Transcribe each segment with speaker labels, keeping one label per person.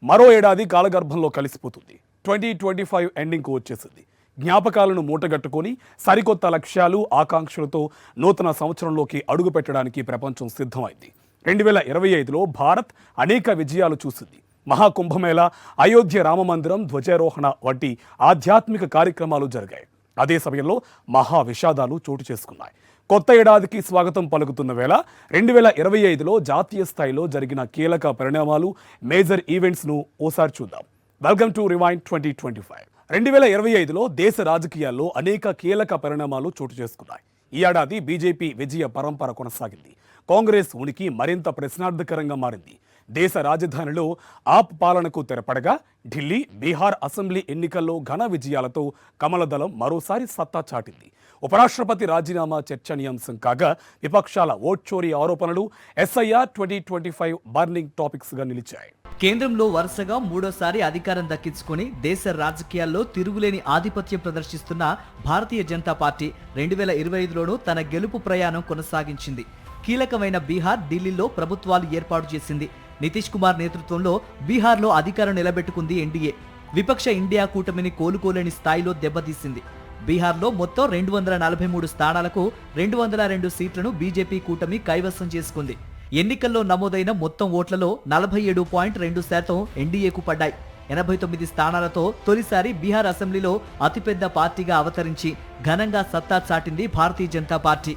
Speaker 1: మరో ఏడాది కాలగర్భంలో కలిసిపోతుంది. 2025 ఎండింగ్కు వచ్చేసింది. జ్ఞాపకాలను మూటగట్టుకొని సరికొత్త లక్ష్యాలు, ఆకాంక్షలతో నూతన సంవత్సరంలోకి అడుగు పెట్టడానికి ప్రపంచం సిద్ధమైంది. 2025లో భారత్ అనేక విజయాలు చూసింది. మహాకుంభమేళ, అయోధ్య రామమందిరం ధ్వజారోహణ వంటి ఆధ్యాత్మిక కార్యక్రమాలు జరిగాయి. అదే సమయంలో మహా విషాదాలు చోటు చేసుకున్నాయి. కొత్త ఏడాదికి స్వాగతం పలుకుతున్న వేళ 2025లో జాతీయ స్థాయిలో జరిగిన కీలక పరిణామాలు, మేజర్ ఈవెంట్స్ను ఓసారి చూద్దాం. Welcome to rewind 2025. 2025లో దేశ రాజకీయాల్లో అనేక కీలక పరిణామాలు చోటు చేసుకున్నాయి. ఈ ఏడాది బీజేపీ విజయ పరంపర కొనసాగింది. కాంగ్రెస్ ఉనికి మరింత ప్రశ్నార్థకరంగా మారింది. దేశ రాజధానిలో ఆప్ పాలనకు తెరపడగా ఢిల్లీ, బీహార్ అసెంబ్లీ ఎన్నికల్లో ఘన విజయాలతో కమలదళం మరోసారి సత్తా చాటింది. ఉపరాష్ట్రపతి రాజీనామా చర్చనీయాంశం కాగా విపక్షాల ఓట్ చోరీ ఆరోపణలు ఎస్ఐఆర్ 2025 బర్నింగ్ టాపిక్స్గా నిలిచాయి.
Speaker 2: కేంద్రంలో వరుసగా మూడోసారి అధికారం దక్కించుకొని దేశ రాజకీయాల్లో తిరుగులేని ఆధిపత్యం ప్రదర్శిస్తున్న భారతీయ జనతా పార్టీ 2025లోనూ తన గెలుపు ప్రయాణం కొనసాగించింది. కీలకమైన బీహార్, ఢిల్లీలో ప్రభుత్వాలు ఏర్పాటు చేసింది. నితీష్ కుమార్ నేతృత్వంలో బీహార్లో అధికారం నిలబెట్టుకుంది ఎన్డీఏ. విపక్ష ఇండియా కూటమిని కోలుకోలేని స్థాయిలో దెబ్బతీసింది. బీహార్లో మొత్తం 243 స్థానాలకు 202 సీట్లను బీజేపీ కూటమి కైవసం చేసుకుంది. ఎన్నికల్లో నమోదైన మొత్తం ఓట్లలో 47.2% ఎన్డీఏకు పడ్డాయి. 89 స్థానాలతో తొలిసారి బీహార్ అసెంబ్లీలో అతిపెద్ద పార్టీగా అవతరించి ఘనంగా సత్తా చాటింది భారతీయ జనతా పార్టీ.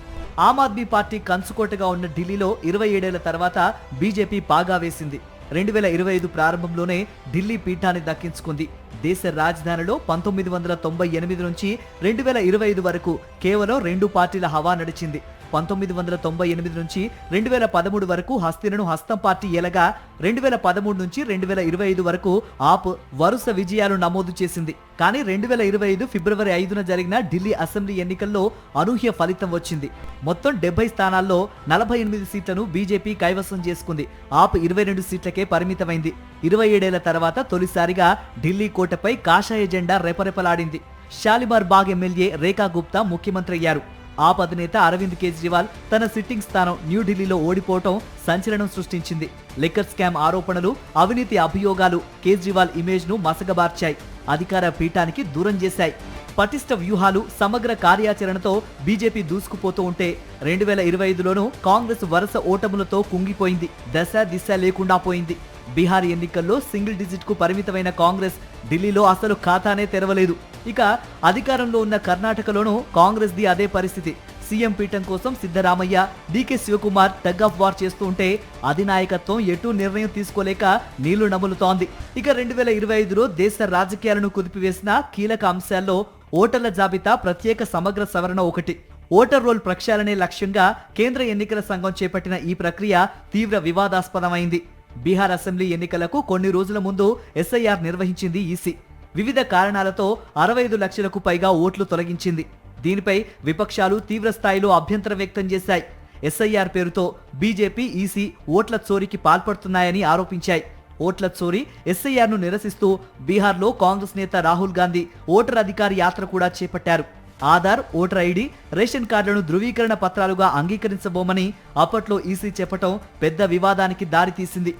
Speaker 2: ఆమ్ ఆద్మీ పార్టీ కంచుకోటగా ఉన్న ఢిల్లీలో 27 ఏళ్ల తర్వాత బీజేపీ పాగా వేసింది. 2025 ప్రారంభంలోనే ఢిల్లీ పీఠాన్ని దక్కించుకుంది. దేశ రాజధానిలో 1998 నుంచి 2025 వరకు కేవలం 2 పార్టీల హవా నడిచింది. 1998 నుంచి 2013 వరకు హస్తినను హస్తం పార్టీ ఏలగా 2013 నుంచి 2025 వరకు ఆప్ వరుస విజయాలు నమోదు చేసింది. కానీ 2025 ఫిబ్రవరి 5న జరిగిన ఢిల్లీ అసెంబ్లీ ఎన్నికల్లో అనూహ్య ఫలితం వచ్చింది. మొత్తం 70 స్థానాల్లో 48 సీట్లను బీజేపీ కైవసం చేసుకుంది. ఆప్ 22 సీట్లకే పరిమితమైంది. 27 ఏళ్ల తర్వాత తొలిసారిగా ఢిల్లీ కోటపై కాషాయ జెండా రెపరెపలాడింది. షాలిమార్ బాగ్ ఎమ్మెల్యే రేఖా గుప్తా ముఖ్యమంత్రి అయ్యారు. ఆప్ అధినేత అరవింద్ కేజ్రీవాల్ తన సిట్టింగ్ స్థానం న్యూఢిల్లీలో ఓడిపోవటం సంచలనం సృష్టించింది. లిక్కర్ స్కామ్ ఆరోపణలు, అవినీతి అభియోగాలు కేజ్రీవాల్ ఇమేజ్ ను మసకబార్చాయి. అధికార పీఠానికి దూరం చేశాయి. పటిష్ట వ్యూహాలు, సమగ్ర కార్యాచరణతో బీజేపీ దూసుకుపోతూ ఉంటే 2025లోనూ కాంగ్రెస్ వరుస ఓటములతో కుంగిపోయింది. దశ దిశ లేకుండా పోయింది. బీహార్ ఎన్నికల్లో సింగిల్ డిజిట్ కు పరిమితమైన కాంగ్రెస్ ఢిల్లీలో అసలు ఖాతానే తెరవలేదు. ఇక అధికారంలో ఉన్న కర్ణాటకలోనూ కాంగ్రెస్ ది అదే పరిస్థితి. సీఎం పీఠం కోసం Siddaramaiah, DK Shivakumar tug of war చేస్తూ ఉంటే అధినాయకత్వం ఎటూ నిర్ణయం తీసుకోలేక నీళ్లు నములుతోంది. ఇక 2025లో దేశ రాజకీయాలను కుదిపివేసిన కీలక అంశాల్లో ఓటర్ల జాబితా ప్రత్యేక సమగ్ర సవరణ ఒకటి. ఓటర్ రోల్ ప్రక్షాళనే లక్ష్యంగా కేంద్ర ఎన్నికల సంఘం చేపట్టిన ఈ ప్రక్రియ తీవ్ర వివాదాస్పదమైంది. బీహార్ అసెంబ్లీ ఎన్నికలకు కొన్ని రోజుల ముందు ఎస్ఐఆర్ నిర్వహించింది ఈసీ. వివిధ కారణాలతో 65 లక్షలకు పైగా ఓట్లు తొలగించింది. దీనిపై విపక్షాలు తీవ్ర స్థాయిలో అభ్యంతరం వ్యక్తం చేశాయి. ఎస్ఐఆర్ పేరుతో బీజేపీ, ఈసీ ఓట్ల చోరీకి పాల్పడుతున్నాయని ఆరోపించాయి. ఓట్ల చోరీ, ఎస్ఐఆర్ను నిరసిస్తూ బీహార్లో కాంగ్రెస్ నేత రాహుల్ గాంధీ ఓటర్ అధికారి యాత్ర కూడా చేపట్టారు. ఆధార్, ఓటర్ ఐడి, రేషన్ కార్డులను ధృవీకరణ పత్రాలుగా అంగీకరించబోమని అప్పట్లో ఈసీ చెప్పటం పెద్ద వివాదానికి దారితీసింది.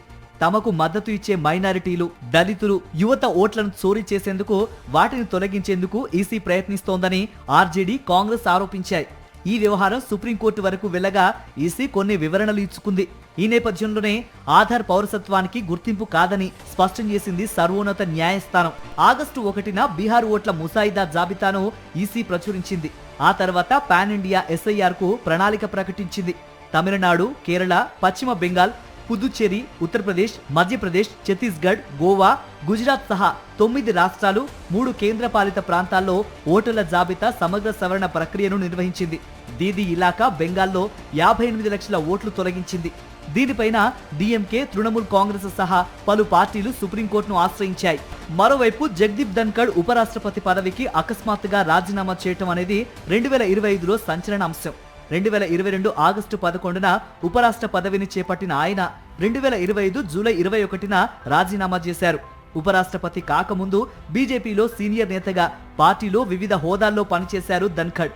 Speaker 2: తమకు మద్దతు ఇచ్చే మైనారిటీలు, దళితులు, యువత ఓట్లను చోరీ చేసేందుకు, వాటిని తొలగించేందుకు ఈసీ ప్రయత్నిస్తోందని ఆర్జేడీ, కాంగ్రెస్ ఆరోపించాయి. ఈ వ్యవహారం సుప్రీంకోర్టు వరకు వెళ్లగా ఈసీ కొన్ని వివరణలు ఇచ్చుకుంది. ఈ నేపథ్యంలోనే ఆధార్ పౌరసత్వానికి గుర్తింపు కాదని స్పష్టం చేసింది సర్వోన్నత న్యాయస్థానం. ఆగస్టు 1న బీహార్ ఓట్ల ముసాయిదా జాబితాను ఈసీ ప్రచురించింది. ఆ తర్వాత పాన్ ఇండియా ఎస్ఐఆర్ కు ప్రణాళిక ప్రకటించింది. తమిళనాడు, కేరళ, పశ్చిమ బెంగాల్, పుదుచ్చేరి, ఉత్తరప్రదేశ్, మధ్యప్రదేశ్, ఛత్తీస్గఢ్, గోవా, గుజరాత్ సహా 9 రాష్ట్రాలు, 3 కేంద్రపాలిత ప్రాంతాల్లో ఓటర్ల జాబితా సమగ్ర సవరణ ప్రక్రియను నిర్వహించింది. దీదీ ఇలాకా బెంగాల్లో 58 లక్షల ఓట్లు తొలగించింది. దీనిపైన డీఎంకే, తృణమూల్ కాంగ్రెస్ సహా పలు పార్టీలు సుప్రీంకోర్టును ఆశ్రయించాయి. మరోవైపు జగదీప్ ధన్ఖడ్ ఉపరాష్ట్రపతి పదవికి అకస్మాత్తుగా రాజీనామా చేయటం అనేది 2025లో సంచలన అంశం. 2022 ఆగస్టు 11న ఉపరాష్ట్ర పదవిని చేపట్టిన ఆయన 2025 జూలై 21న రాజీనామా చేశారు. ఉపరాష్ట్రపతి కాకముందు బీజేపీలో సీనియర్ నేతగా పార్టీలో వివిధ హోదాల్లో పనిచేశారు ధన్ఖడ్.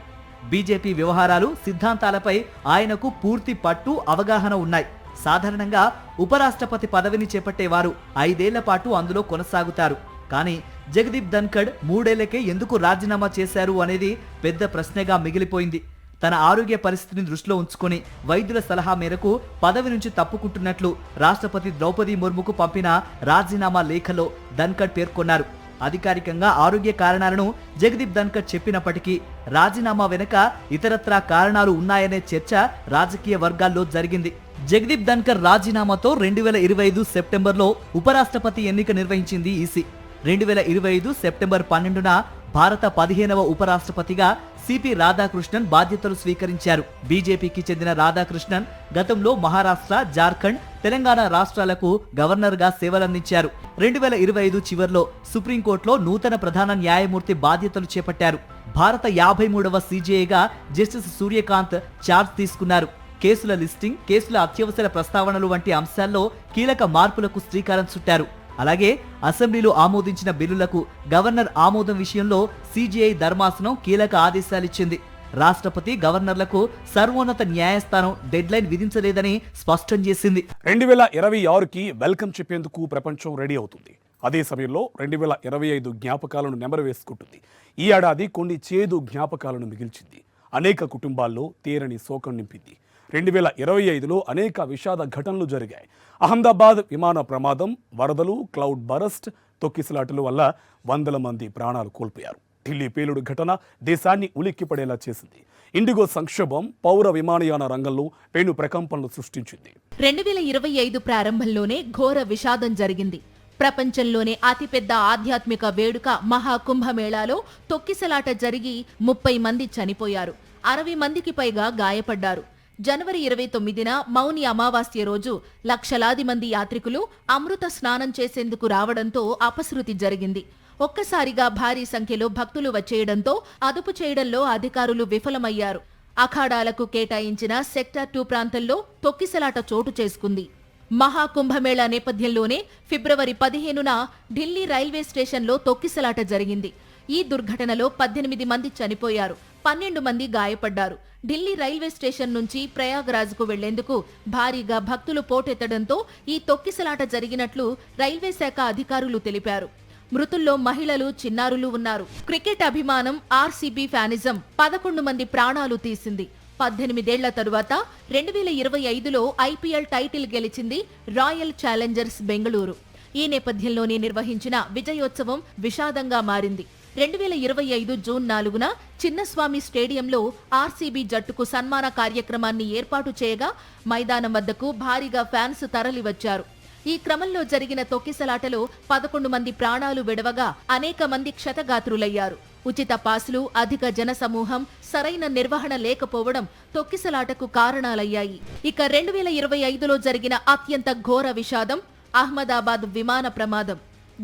Speaker 2: బీజేపీ వ్యవహారాలు, సిద్ధాంతాలపై ఆయనకు పూర్తి పట్టు, అవగాహన ఉన్నాయి. సాధారణంగా ఉపరాష్ట్రపతి పదవిని చేపట్టేవారు 5 ఏళ్ల పాటు అందులో కొనసాగుతారు. కానీ జగదీప్ ధన్ఖడ్ 3 ఏళ్లకే ఎందుకు రాజీనామా చేశారు అనేది పెద్ద ప్రశ్నగా మిగిలిపోయింది. తన ఆరోగ్య పరిస్థితిని దృష్టిలో ఉంచుకొని వైద్యుల సలహా మేరకు పదవి నుంచి తప్పుకుంటున్నట్లు రాష్ట్రపతి ద్రౌపది ముర్ముకు పంపిన రాజీనామా లేఖలో ధన్ఖడ్ పేర్కొన్నారు. అధికారికంగా ఆరోగ్య కారణాలను జగదీప్ ధన్ఖడ్ చెప్పినప్పటికీ రాజీనామా వెనుక ఇతరత్రా కారణాలు ఉన్నాయనే చర్చ రాజకీయ వర్గాల్లో జరిగింది. జగదీప్ ధన్ఖడ్ రాజీనామాతో 2025 సెప్టెంబర్లో ఉపరాష్ట్రపతి ఎన్నిక నిర్వహించింది ఈసీ. 2025 సెప్టెంబర్ 12న భారత 15వ ఉపరాష్ట్రపతిగా సిపి రాధాకృష్ణన్ బాధ్యతలు స్వీకరించారు. బీజేపీకి చెందిన రాధాకృష్ణన్ గతంలో మహారాష్ట్ర, జార్ఖండ్, తెలంగాణ రాష్ట్రాలకు గవర్నర్గా సేవలందించారు. 2025 చివర్లో సుప్రీంకోర్టులో నూతన ప్రధాన న్యాయమూర్తి బాధ్యతలు చేపట్టారు. భారత 53వ సీజేఐగా జస్టిస్ సూర్యకాంత్ ఛార్జ్ తీసుకున్నారు. కేసుల లిస్టింగ్, కేసుల అత్యవసర ప్రస్తావనలు వంటి అంశాల్లో కీలక మార్పులకు శ్రీకారం చుట్టారు. అలాగే అసెంబ్లీలో ఆమోదించిన బిల్లులకు గవర్నర్ ఆమోదం విషయంలో సీజీఐ ధర్మాసనం కీలక ఆదేశాలిచ్చింది. రాష్ట్రపతి, గవర్నర్లకు సర్వోన్నత న్యాయస్థానం డెడ్ లైన్ విధించలేదని స్పష్టం చేసింది.
Speaker 1: 2026కి వెల్కమ్ చెప్పేందుకు ప్రపంచం రెడీ అవుతుంది. అదే సమయంలో 2025 జ్ఞాపకాలను నెమరు వేసుకుంటుంది. ఈ ఏడాది కొన్ని చేదు జ్ఞాపకాలను మిగిల్చింది. అనేక కుటుంబాల్లో తీరని శోకం నింపింది. 2025లో అనేక విషాద ఘటనలు జరిగాయి. అహ్మదాబాద్ విమాన ప్రమాదం, వరదలు, క్లౌడ్ బరస్ట్, తొక్కిసలాటల వల్ల వందల మంది ప్రాణాలు కోల్పోయారు. ఢిల్లీ పేలుడు ఘటన దేశాన్ని ఉలిక్కిపడేలా చేసింది. ఇండిగో సంక్షోభం పౌర విమానయాన రంగంలో పెను ప్రకంపనలు సృష్టించింది.
Speaker 3: 2025 ప్రారంభంలోనే ఘోర విషాదం జరిగింది. ప్రపంచంలోనే అతిపెద్ద ఆధ్యాత్మిక వేడుక మహాకుంభమేళాలో తొక్కిసలాట జరిగి 30 మంది చనిపోయారు. 60 మందికి పైగా గాయపడ్డారు. జనవరి 29న మౌని అమావాస్య రోజు లక్షలాది మంది యాత్రికులు అమృత స్నానం చేసేందుకు రావడంతో అపశృతి జరిగింది. ఒక్కసారిగా భారీ సంఖ్యలో భక్తులు వచ్చేయడంతో అదుపు చేయడంలో అధికారులు విఫలమయ్యారు. అఖాడాలకు కేటాయించిన సెక్టార్ 2 ప్రాంతంలో తొక్కిసలాట చోటు చేసుకుంది. మహాకుంభమేళా నేపథ్యంలోనే ఫిబ్రవరి 15న ఢిల్లీ రైల్వే స్టేషన్లో తొక్కిసలాట జరిగింది. ఈ దుర్ఘటనలో 18 మంది చనిపోయారు, 12 మంది గాయపడ్డారు. ఢిల్లీ రైల్వే స్టేషన్ నుంచి ప్రయాగ్రాజ్కు వెళ్లేందుకు భారీగా భక్తులు పోటెత్తడంతో ఈ తొక్కిసలాట జరిగినట్లు రైల్వే శాఖ అధికారులు తెలిపారు. మృతుల్లో మహిళలు, చిన్నారులు ఉన్నారు. క్రికెట్ అభిమానం, ఆర్సీబీ ఫ్యానిజం 11 మంది ప్రాణాలు తీసింది. 18 ఏళ్ల తరువాత 2025లో ఐపీఎల్ టైటిల్ గెలిచింది రాయల్ ఛాలెంజర్స్ బెంగళూరు. ఈ నేపథ్యంలోనే నిర్వహించిన విజయోత్సవం విషాదంగా మారింది. 2025 జూన్ 4న చిన్నస్వామి స్టేడియంలో ఆర్సీబీ జట్టుకు సన్మాన కార్యక్రమాన్ని ఏర్పాటు చేయగా మైదానం వద్దకు భారీగా ఫ్యాన్స్ తరలివచ్చారు. ఈ క్రమంలో జరిగిన తొక్కిసలాటలో 11 మంది ప్రాణాలు విడవగా అనేక మంది క్షతగాత్రులయ్యారు. ఉచిత పాసులు, అధిక జనసమూహం, సరైన నిర్వహణ లేకపోవడం తొక్కిసలాటకు కారణాలయ్యాయి. ఇక 2025లో జరిగిన అత్యంత ఘోర విషాదం అహ్మదాబాద్ విమాన ప్రమాదం.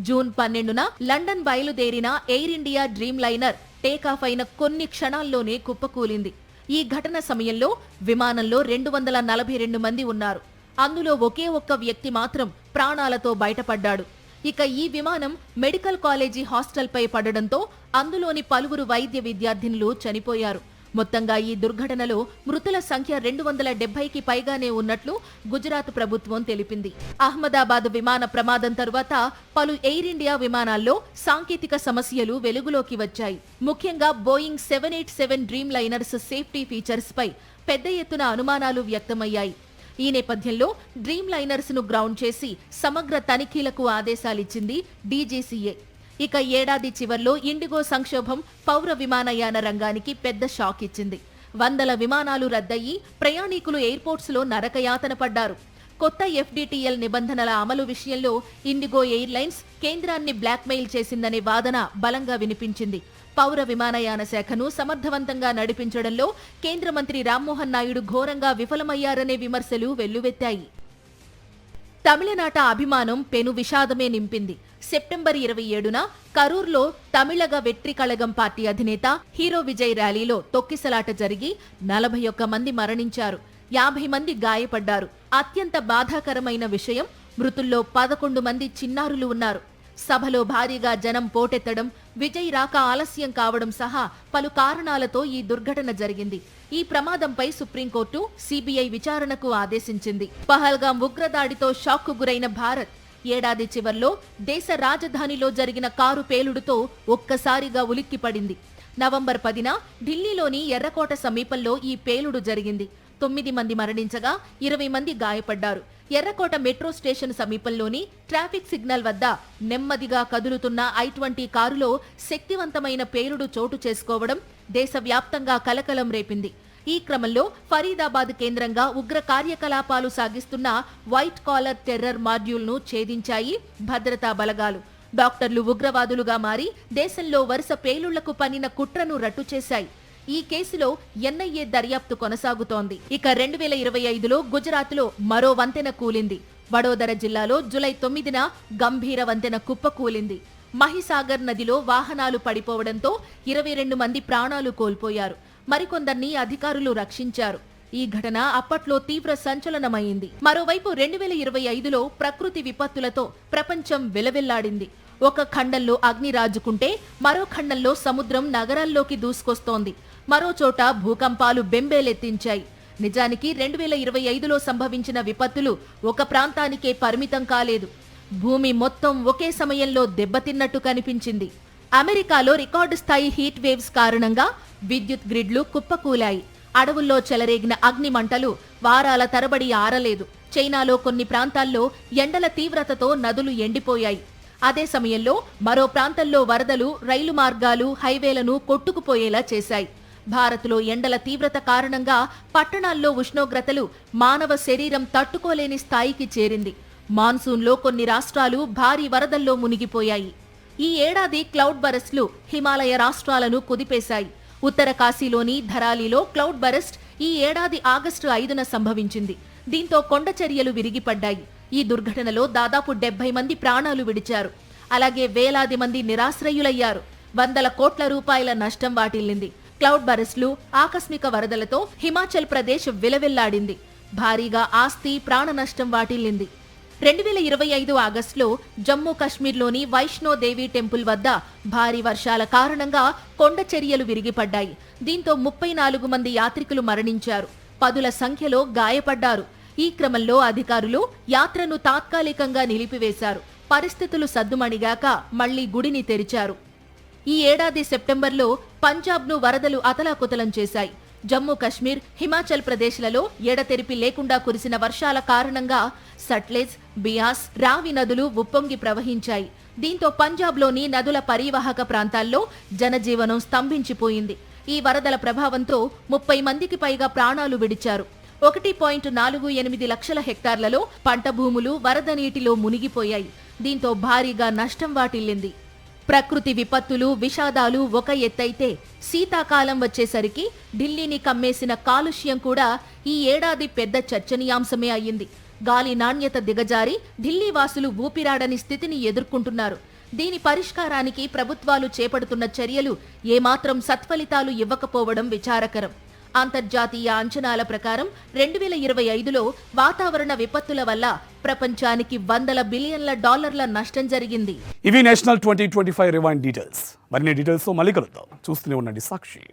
Speaker 3: జూన్ 12న లండన్ బయలుదేరిన Air India dreamliner takeoff అయిన కొన్ని క్షణాల్లోనే కుప్పకూలింది. ఈ ఘటన సమయంలో విమానంలో 242 మంది ఉన్నారు. అందులో ఒకే ఒక్క వ్యక్తి మాత్రం ప్రాణాలతో బయటపడ్డాడు. ఇక ఈ విమానం మెడికల్ కాలేజీ హాస్టల్పై పడడంతో అందులోని పలువురు వైద్య విద్యార్థినులు చనిపోయారు. మొత్తంగా ఈ దుర్ఘటనలో మృతుల సంఖ్య 270కి పైగానే ఉన్నట్లు గుజరాత్ ప్రభుత్వం తెలిపింది. అహ్మదాబాద్ విమాన ప్రమాదం తరువాత పలు ఎయిర్ ఇండియా విమానాల్లో సాంకేతిక సమస్యలు వెలుగులోకి వచ్చాయి. ముఖ్యంగా Boeing 787 Dreamliners safety features పై పెద్ద ఎత్తున అనుమానాలు వ్యక్తమయ్యాయి. ఈ నేపథ్యంలో డ్రీమ్ లైనర్స్ ను గ్రౌండ్ చేసి సమగ్ర తనిఖీలకు ఆదేశాలిచ్చింది డీజీసీఏ. ఇక ఏడాది చివర్లో ఇండిగో సంక్షోభం పౌర విమానయాన రంగానికి పెద్ద షాక్ ఇచ్చింది. వందల విమానాలు రద్దయి ప్రయాణికులు ఎయిర్పోర్ట్స్ లో నరకయాతన పడ్డారు. కొత్త ఎఫ్డీటీఎల్ నిబంధనల అమలు విషయంలో ఇండిగో ఎయిర్లైన్స్ కేంద్రాన్ని బ్లాక్మెయిల్ చేసిందనే వాదన బలంగా వినిపించింది. పౌర విమానయాన శాఖను సమర్థవంతంగా నడిపించడంలో కేంద్ర మంత్రి రామ్మోహన్ నాయుడు ఘోరంగా విఫలమయ్యారనే విమర్శలు వెల్లువెత్తాయి. తమిళనాట అభిమానం పెను విషాదమే నింపింది. సెప్టెంబర్ 27న కరూర్లో తమిళగ వెట్రి కళగం పార్టీ అధినేత హీరో విజయ్ ర్యాలీలో తొక్కిసలాట జరిగి 41 మంది మరణించారు, 50 మంది గాయపడ్డారు. అత్యంత బాధాకరమైన విషయం, మృతుల్లో 11 మంది చిన్నారులు ఉన్నారు. సభలో భారీగా జనం పోటెత్తడం, విజయ్ రాక ఆలస్యం కావడం సహా పలు కారణాలతో ఈ దుర్ఘటన జరిగింది. ఈ ప్రమాదంపై సుప్రీంకోర్టు సిబిఐ విచారణకు ఆదేశించింది. పహల్గాం ఉగ్రదాడితో షాక్కు గురైన భారత్ ఏడాది చివర్లో దేశ రాజధానిలో జరిగిన కారు పేలుడుతో ఒక్కసారిగా ఉలిక్కిపడింది. నవంబర్ 10న ఢిల్లీలోని ఎర్రకోట సమీపంలో ఈ పేలుడు జరిగింది. 9 మంది మరణించగా 20 మంది గాయపడ్డారు. ఎర్రకోట మెట్రో స్టేషన్ సమీపంలోని ట్రాఫిక్ సిగ్నల్ వద్ద నెమ్మదిగా కదులుతున్న I-20 కారులో శక్తివంతమైన పేలుడు చోటు చేసుకోవడం దేశవ్యాప్తంగా కలకలం రేపింది. ఈ క్రమంలో ఫరీదాబాద్ కేంద్రంగా ఉగ్ర కార్యకలాపాలు సాగిస్తున్న వైట్ కాలర్ టెర్రర్ మాడ్యూల్ను ఛేదించాయి భద్రతా బలగాలు. డాక్టర్లు ఉగ్రవాదులుగా మారి దేశంలో వరుస పేలుళ్లకు పన్నిన కుట్రను రట్టు చేశాయి. ఈ కేసులో ఎన్ఐఏ దర్యాప్తు కొనసాగుతోంది. ఇక 2025లో గుజరాత్లో మరో వంతెన కూలింది. వడోదర జిల్లాలో జూలై 9న గంభీర వంతెన కుప్పకూలింది. మహిసాగర్ నదిలో వాహనాలు పడిపోవడంతో 22 మంది ప్రాణాలు కోల్పోయారు. మరికొందరిని అధికారులు రక్షించారు. ఈ ఘటన అప్పట్లో తీవ్ర సంచలనమైంది. మరోవైపు 2025లో ప్రకృతి విపత్తులతో ప్రపంచం వెలవెల్లాడింది. ఒక ఖండంలో అగ్ని రాజుకుంటే మరో ఖండంలో సముద్రం నగరాల్లోకి దూసుకొస్తోంది. మరో చోట భూకంపాలు బెంబేలెత్తించాయి. నిజానికి 2025లో సంభవించిన విపత్తులు ఒక ప్రాంతానికే పరిమితం కాలేదు. భూమి మొత్తం ఒకే సమయంలో దెబ్బతిన్నట్టు కనిపించింది. అమెరికాలో రికార్డు స్థాయి హీట్ వేవ్స్ కారణంగా విద్యుత్ గ్రిడ్లు కుప్పకూలాయి. అడవుల్లో చెలరేగిన అగ్ని మంటలు వారాల తరబడి ఆరలేదు. చైనాలో కొన్ని ప్రాంతాల్లో ఎండల తీవ్రతతో నదులు ఎండిపోయాయి. అదే సమయంలో మరో ప్రాంతంలో వరదలు రైలు మార్గాలు, హైవేలను కొట్టుకుపోయేలా చేశాయి. భారత్లో ఎండల తీవ్రత కారణంగా పట్టణాల్లో ఉష్ణోగ్రతలు మానవ శరీరం తట్టుకోలేని స్థాయికి చేరింది. మాన్సూన్లో కొన్ని రాష్ట్రాలు భారీ వరదల్లో మునిగిపోయాయి. ఈ ఏడాది క్లౌడ్ బరస్ట్లు హిమాలయ రాష్ట్రాలను కుదిపేశాయి. ఉత్తర కాశీలోని ధరాలిలో క్లౌడ్ బరస్ట్ ఈ ఏడాది ఆగస్టు 5న సంభవించింది. దీంతో కొండ చర్యలు విరిగిపడ్డాయి. ఈ దుర్ఘటనలో దాదాపు 70 మంది ప్రాణాలు విడిచారు. అలాగే వేలాది మంది నిరాశ్రయులయ్యారు. వందల కోట్ల రూపాయల నష్టం వాటిల్లింది. క్లౌడ్ బరస్ట్లు, ఆకస్మిక వరదలతో హిమాచల్ ప్రదేశ్ విలవిల్లాడింది. భారీగా ఆస్తి, ప్రాణ నష్టం వాటిల్లింది. 2025 ఆగస్టులో జమ్మూ కశ్మీర్లోని వైష్ణోదేవి టెంపుల్ వద్ద భారీ వర్షాల కారణంగా కొండ చర్యలు విరిగిపడ్డాయి. దీంతో 34 మంది యాత్రికులు మరణించారు. పదుల సంఖ్యలో గాయపడ్డారు. ఈ క్రమంలో అధికారులు యాత్రను తాత్కాలికంగా నిలిపివేశారు. పరిస్థితులు సద్దుమణిగాక మళ్లీ గుడిని తెరిచారు. ఈ ఏడాది సెప్టెంబర్లో పంజాబ్ను వరదలు అతలాకుతలం చేశాయి. జమ్మూ కశ్మీర్, హిమాచల్ ప్రదేశ్లలో ఎడతెరిపి లేకుండా కురిసిన వర్షాల కారణంగా సట్లెజ్, బియాస్, రావి నదులు ఉప్పొంగి ప్రవహించాయి. దీంతో పంజాబ్లోని నదుల పరీవాహక ప్రాంతాల్లో జనజీవనం స్తంభించిపోయింది. ఈ వరదల ప్రభావంతో 30 మందికి పైగా ప్రాణాలు విడిచారు. 1.48 లక్షల హెక్టార్లలో పంట భూములు వరద నీటిలో మునిగిపోయాయి. దీంతో భారీగా నష్టం వాటిల్లింది. ప్రకృతి విపత్తులు, విషాదాలు ఒక ఎత్తైతే శీతాకాలం వచ్చేసరికి ఢిల్లీని కమ్మేసిన కాలుష్యం కూడా ఈ ఏడాది పెద్ద చర్చనీయాంశమే అయ్యింది. గాలి నాణ్యత దిగజారి ఢిల్లీ వాసులు ఊపిరాడని స్థితిని ఎదుర్కొంటున్నారు. దీని పరిష్కారానికి ప్రభుత్వాలు చేపడుతున్న చర్యలు ఏమాత్రం సత్ఫలితాలు ఇవ్వకపోవడం విచారకరం. అంతర్జాతీయ అంచనాల ప్రకారం 2025లో వాతావరణ విపత్తుల వల్ల ప్రపంచానికి $100 బిలియన్ల నష్టం జరిగింది.
Speaker 1: ఇవి నేషనల్ 2025 రివైండ్ డీటెయిల్స్. మరిన్ని డీటెయిల్స్ మళ్ళీ కలుద్దాం. చూస్తూనే ఉండండి సాక్షి.